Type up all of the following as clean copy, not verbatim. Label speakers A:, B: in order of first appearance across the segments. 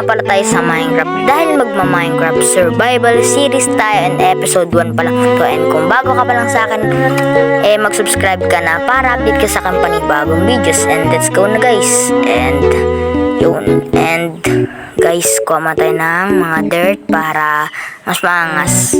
A: nga pala tayo sa Minecraft dahil magma-Minecraft survival series tayo and episode 1 pa lang to. And kung bago ka pa lang sa akin, mag-subscribe ka na para update ka sa akin panibagong videos. And let's go na guys. And yun. And guys, kuha tayo ng mga dirt para mas maangas.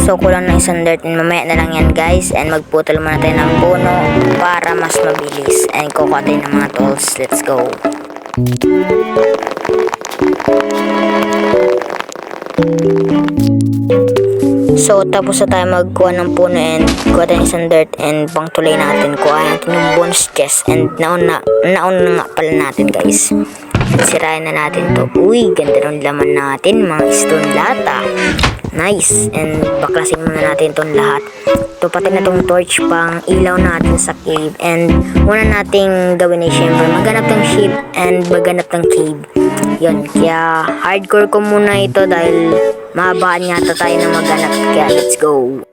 A: So kulang na isang dirt and mamaya na lang yan guys. And magputol muna tayo ng puno para mas mabilis. And kukuha tayo ng mga tools. Let's go. So tapos na tayo magkuha ng puno and kuha tayo ng isang dirt and pangtulay natin. Kuha natin yung bonus chest and nauna nga pala natin guys. Sirayan na natin to. Uy, ganda ng laman natin, mga stone lata. Nice. And baklasin muna natin itong lahat. Tupatin na itong torch pang ilaw natin sa cave. And una nating gawin ay syempre maghanap ng ship and maghanap ng cave. Yun, kaya hardcore ko muna ito dahil mahabaan yata tayo na maghanap. Kaya let's go.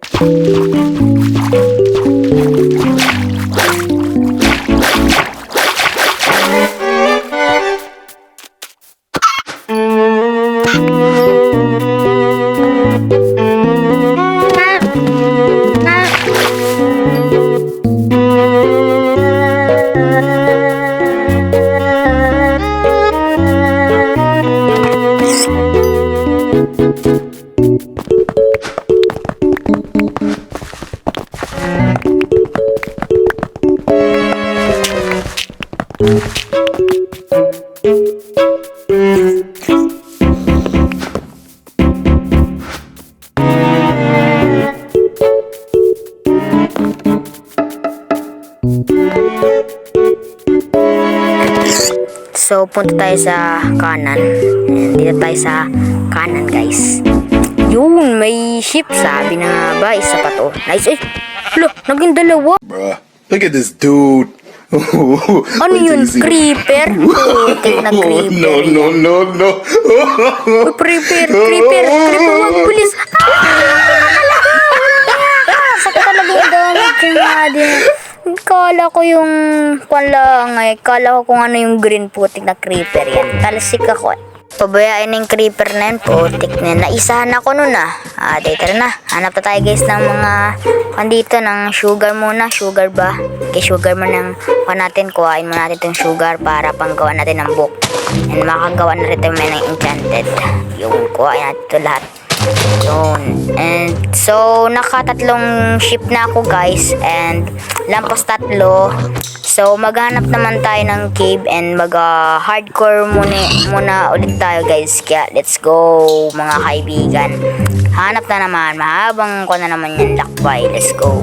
A: So, punta tayo sa kanan. And dito tayo sa kanan, guys. Yun, may ship. Sabi na nga ba, isa pa to. Nice. Eh, lo, naging dalawa.
B: Bruh, look at this dude.
A: Ano yun? Creeper? Putik na creeper.
B: No.
A: Creeper, wag pulis. Sakit talaga yung damage natin. Kala ko yung kala ko kung ano yung green putik na creeper yan. Talasik ako eh. Pabayain na yung creeper na yun, putik na yan. Naisahan ako nun ah. Dito na. Hanap na tayo guys ng mga dito ng sugar muna. Sugar ba? Okay, sugar mo ng natin. Kuhain mo natin itong sugar para panggawa natin ng book. And makagawa na rin tayo ng enchanted. Yung kuhain natin ito lahat. Yun. And so nakatatlong ship na ako guys. And lampas tatlo. So maghanap naman tayo ng cave and hardcore muna ulit tayo guys. Kaya let's go mga kaibigan. Hanap na naman. Mahabang ko na naman yung lakbay. Let's go.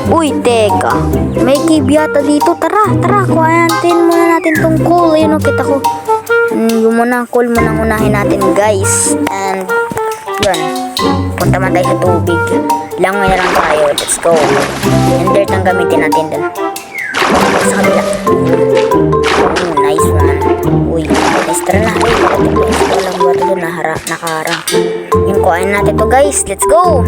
A: Uy, teka. May cave yata dito. Tara. Kuhain muna natin tong coal. Ayun o, kita ko. Yung muna, coal muna unahin natin, guys. And, yun. Punta man tayo sa tubig. Langoy na lang tayo. Let's go. And dirt ang gamitin natin dun. Sa kabila. Nice one. Uy, nice. Tara na. Walang buwato dun. Nakaharang. Yung kuhain natin to, guys. Let's go.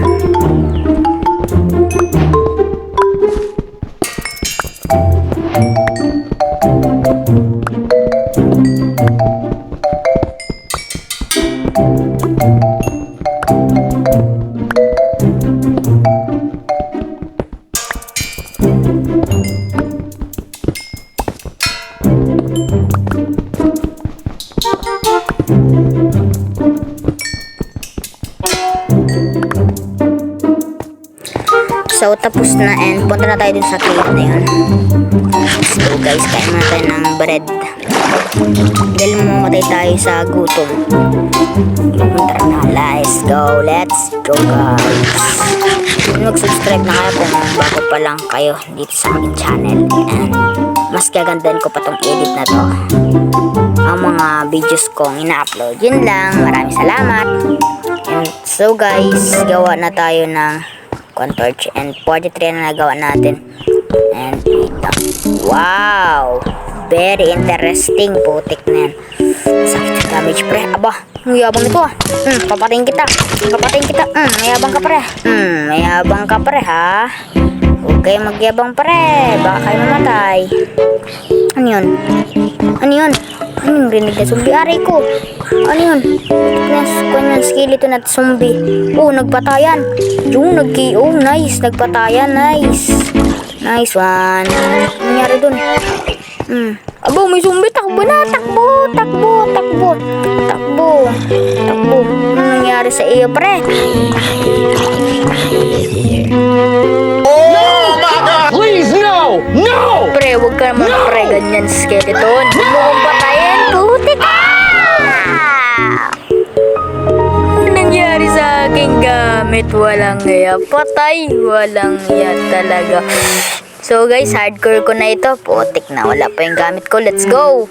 A: So, tapos na and punta na tayo dun sa cave na yun. So, guys, kain muna tayo ng bread. Dahil mamatay tayo sa gutom. Tara na, let's go guys. Mag-subscribe na kayo kung bago pa lang kayo dito sa aking channel. And mas gagandahan ko pa tong edit na to, ang mga videos kong ina-upload. Yun lang, maraming salamat. And so guys, gawa na tayo ng torch and 43 na nagawa natin. And wow, very interesting, putik na yan. Sakit sa damage pre. Aba, mayabang nito ah. Papatayin kita. Mayabang ka pre. Mayabang ka pre ha. Huwag kayo magyabang pre, baka kayo mamatay. Ano yun? Ano yung rinig na zombie? Aray ko. Ano yun? Kanyang skeleton at zombie. Oh, nagpatayan. Yung nag-KO. Nice. Nagpatayan. Nice. Nice one. Ano nangyari dun? Abo, may zombie. Takbo na. Takbo. Ano nangyari sa iyo, pre?
C: Please, no! No!
A: Pre, huwag ka naman pre, ganyan skeleton. Huwag mo kong patayin, puti ka! Ano nangyari sa aking gamit? Walang iya. Patay, walang iya talaga. So guys, hardcore ko na ito. Putik na, wala pa yung gamit ko. Let's go!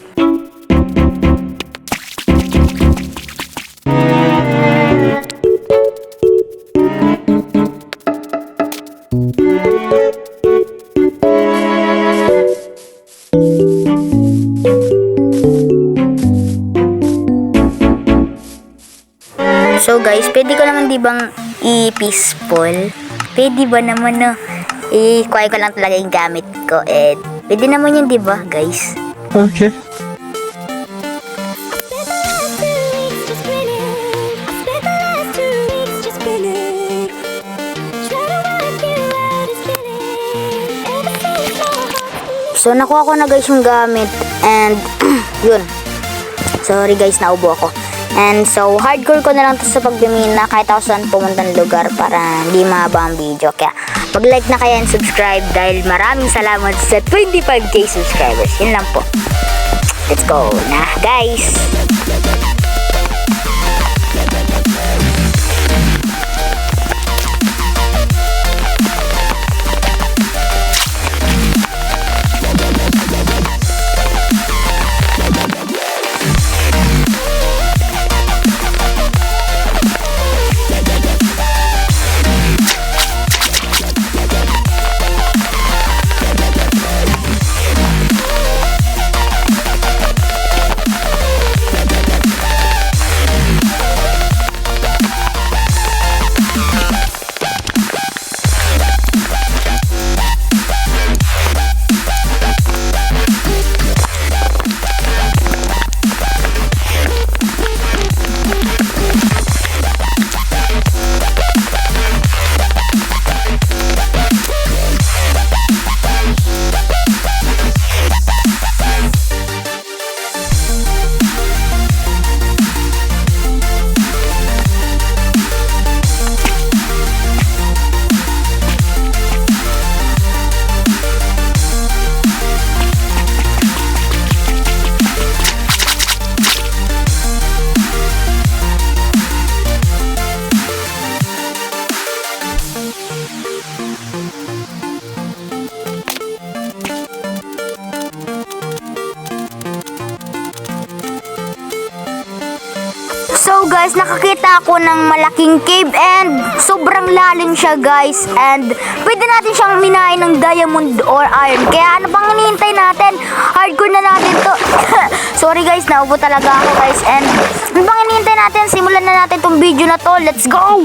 A: So guys, pwede ko naman di bang i-peaceful? Pwede ba naman no? Kuha ko lang talaga yung gamit ko and pwede naman yun di ba guys?
C: Okay.
A: So nakuha ko na guys yung gamit and yun. Sorry guys, naubo ako. And so, hardcore ko na lang to sa pagbimina kahit ako saan pumuntang lugar para hindi mahaba ang video. Kaya, mag-like na kayo and subscribe dahil maraming salamat sa 25k subscribers. Yun lang po. Let's go na, guys! So guys, nakakita ako ng malaking cave and sobrang lalim siya guys. And pwede natin siyang minain ng diamond or iron. Kaya ano pang hinihintay natin? Hardcore na natin to. Sorry guys, naubo talaga ako guys. And ano pang hinihintay natin? Simulan na natin tong video na to. Let's go!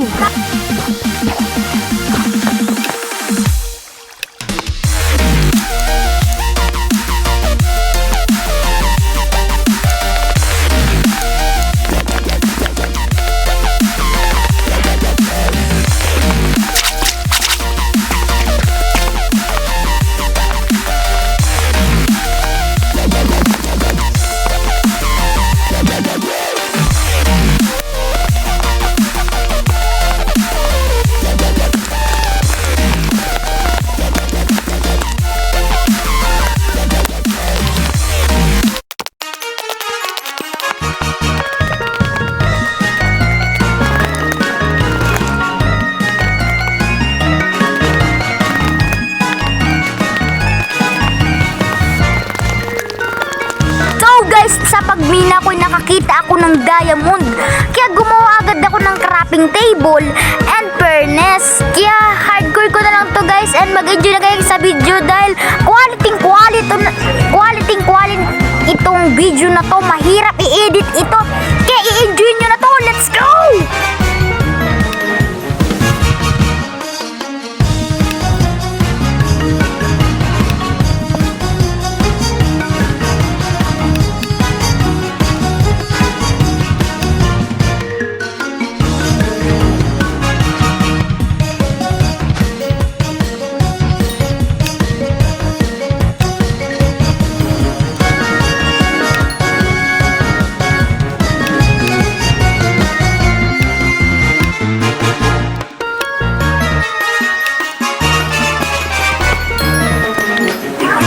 A: Mina ko nakakita ako ng diamond. Kaya gumawa agad ako ng crafting table and furnace. Kaya hardcore ko na lang to guys, and mag-enjoy na kayo sa video dahil quality itong video na to. Mahirap i-edit ito. Kaya i-enjoy nyo na to. Let's go!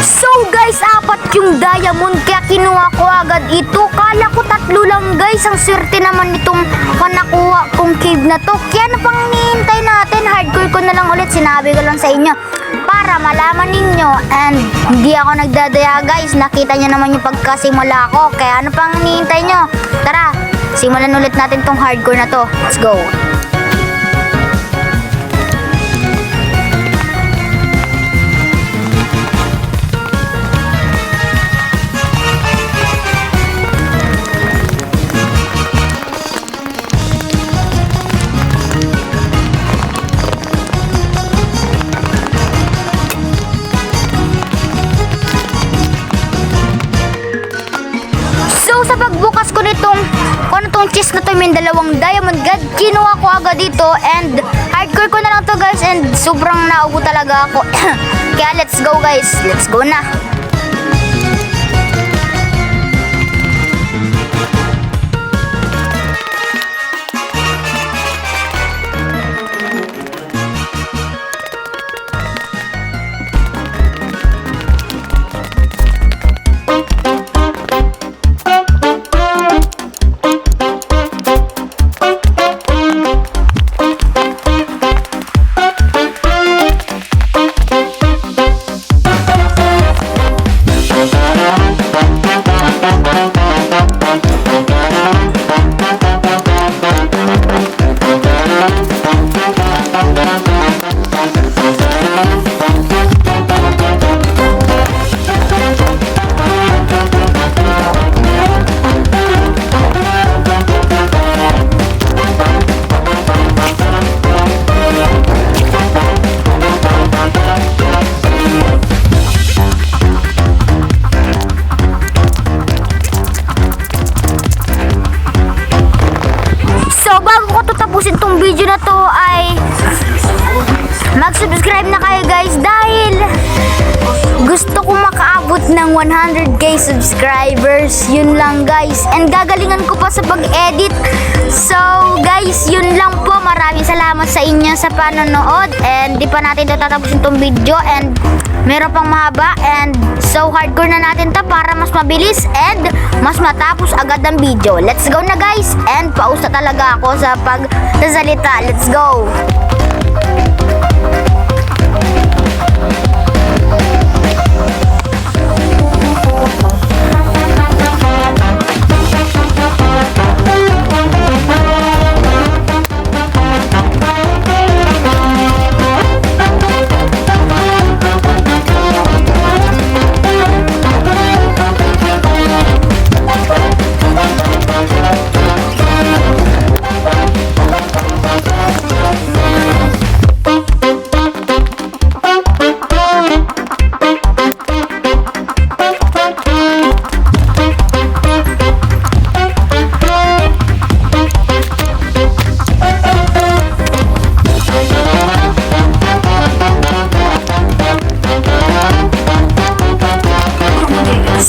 A: So guys, 4 yung diamond kaya kinuha ko agad ito. Kala ko 3 lang guys. Ang swerte naman itong nakuha kong cave na to. Kaya ano pang hinihintay natin? Hardcore ko na lang ulit. Sinabi ko lang sa inyo para malaman ninyo. And hindi ako nagdadaya guys. Nakita nyo naman yung pagkasimula ko. Kaya ano pang hinihintay nyo? Tara, simulan ulit natin tong hardcore na to. Let's go. Sa pagbukas ko nitong chest na to, may 2 diamond god, kinuha ko agad dito and hardcore ko na lang to guys, and sobrang naubo talaga ako. Kaya let's go guys, let's go na. Tapusin tong video na to ay mag-subscribe na kayo guys dahil gusto ko makaabot ng 100k subscribers. Yun lang guys, and gagalingan ko pa sa pag-edit. So guys, yun lang po. Maraming salamat sa inyo sa panonood, and di pa natin to tatapusin tong video, and meron pang mahaba, and so hardcore na natin to para mas mabilis and mas matapos agad ang video. Let's go na guys, and pausa talaga ako sa pagsasalita. Let's go!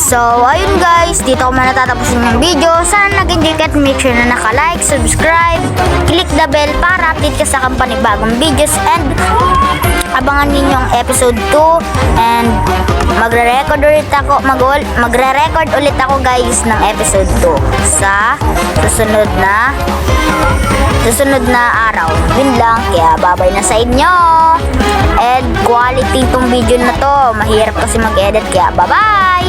A: So, ayun guys, dito ko muna tatapusin yung video. Sana nag-enjoy ka at make sure na naka-like, subscribe, click the bell para update ka sa bagong videos, and abangan ninyo ang episode 2, and magre-record ulit ako guys ng episode 2 sa susunod na araw. Yun lang, kaya babay na sa inyo. And quality tong video na to. Mahirap kasi mag-edit, kaya bye-bye!